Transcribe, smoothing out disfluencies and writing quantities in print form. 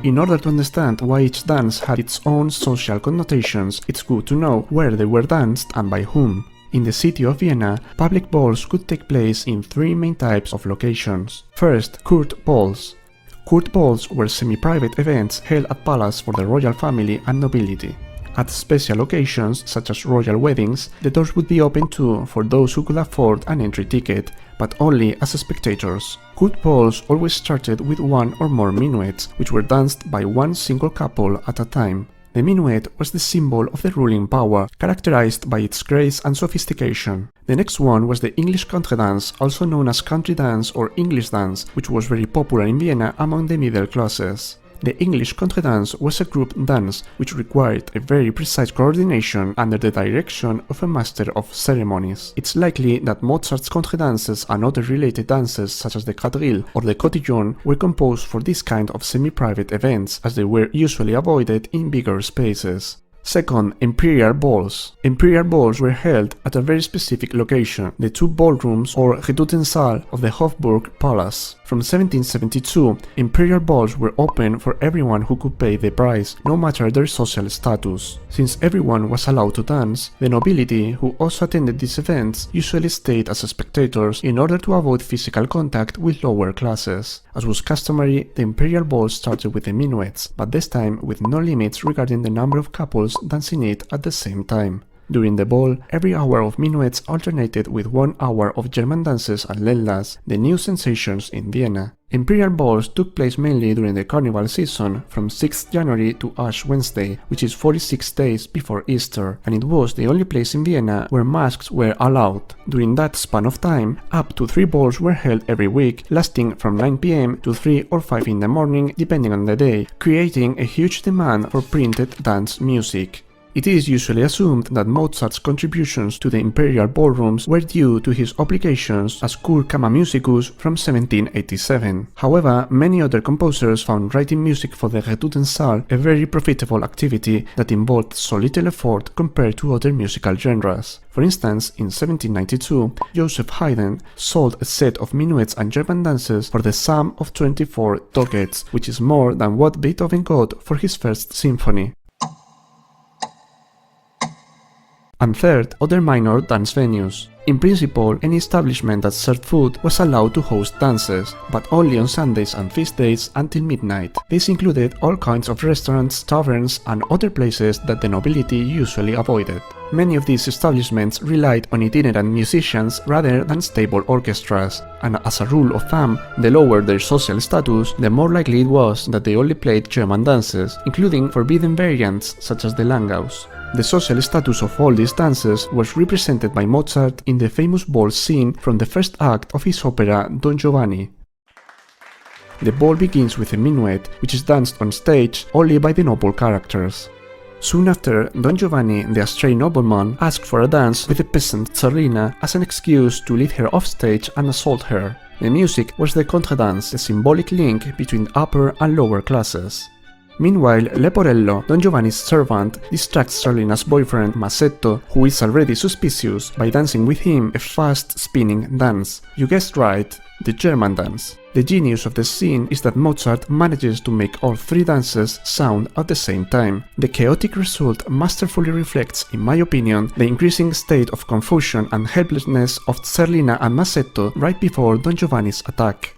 In order to understand why each dance had its own social connotations, it's good to know where they were danced and by whom. In the city of Vienna, public balls could take place in three main types of locations. First, court balls. Court balls were semi-private events held at palace for the royal family and nobility. At special occasions, such as royal weddings, the doors would be open too for those who could afford an entry ticket, but only as spectators. Court balls always started with one or more minuets, which were danced by one single couple at a time. The minuet was the symbol of the ruling power, characterized by its grace and sophistication. The next one was the English country dance, also known as country dance or English dance, which was very popular in Vienna among the middle classes. The English country dance was a group dance which required a very precise coordination under the direction of a master of ceremonies. It's likely that Mozart's country dances and other related dances such as the quadrille or the cotillon were composed for this kind of semi-private events, as they were usually avoided in bigger spaces. Second, imperial balls. Imperial balls were held at a very specific location, the two ballrooms or Redutensaal of the Hofburg Palace. From 1772, imperial balls were open for everyone who could pay the price, no matter their social status. Since everyone was allowed to dance, the nobility, who also attended these events, usually stayed as spectators in order to avoid physical contact with lower classes. As was customary, the imperial balls started with the minuets, but this time with no limits regarding the number of couples dancing it at the same time. During the ball, every hour of minuets alternated with 1 hour of German dances and Lellas, the new sensations in Vienna. Imperial balls took place mainly during the carnival season from 6th January to Ash Wednesday, which is 46 days before Easter, and it was the only place in Vienna where masks were allowed. During that span of time, up to 3 balls were held every week, lasting from 9 p.m. to 3 or 5 in the morning depending on the day, creating a huge demand for printed dance music. It is usually assumed that Mozart's contributions to the imperial ballrooms were due to his obligations as Kurkammermusicus from 1787. However, many other composers found writing music for the Redutensaal a very profitable activity that involved so little effort compared to other musical genres. For instance, in 1792, Joseph Haydn sold a set of minuets and German dances for the sum of 24 ducats, which is more than what Beethoven got for his first symphony. And third, other minor dance venues. In principle, any establishment that served food was allowed to host dances, but only on Sundays and feast days until midnight. This included all kinds of restaurants, taverns, and other places that the nobility usually avoided. Many of these establishments relied on itinerant musicians rather than stable orchestras, and as a rule of thumb, the lower their social status, the more likely it was that they only played German dances, including forbidden variants such as the Langaus. The social status of all these dances was represented by Mozart in the famous ball scene from the first act of his opera Don Giovanni. The ball begins with a minuet, which is danced on stage only by the noble characters. Soon after, Don Giovanni, the astray nobleman, asked for a dance with the peasant Zerlina as an excuse to lead her off stage and assault her. The music was the contradance, a symbolic link between upper and lower classes. Meanwhile, Leporello, Don Giovanni's servant, distracts Zerlina's boyfriend Masetto, who is already suspicious, by dancing with him a fast spinning dance. You guessed right, the German dance. The genius of the scene is that Mozart manages to make all 3 dances sound at the same time. The chaotic result masterfully reflects, in my opinion, the increasing state of confusion and helplessness of Zerlina and Masetto right before Don Giovanni's attack.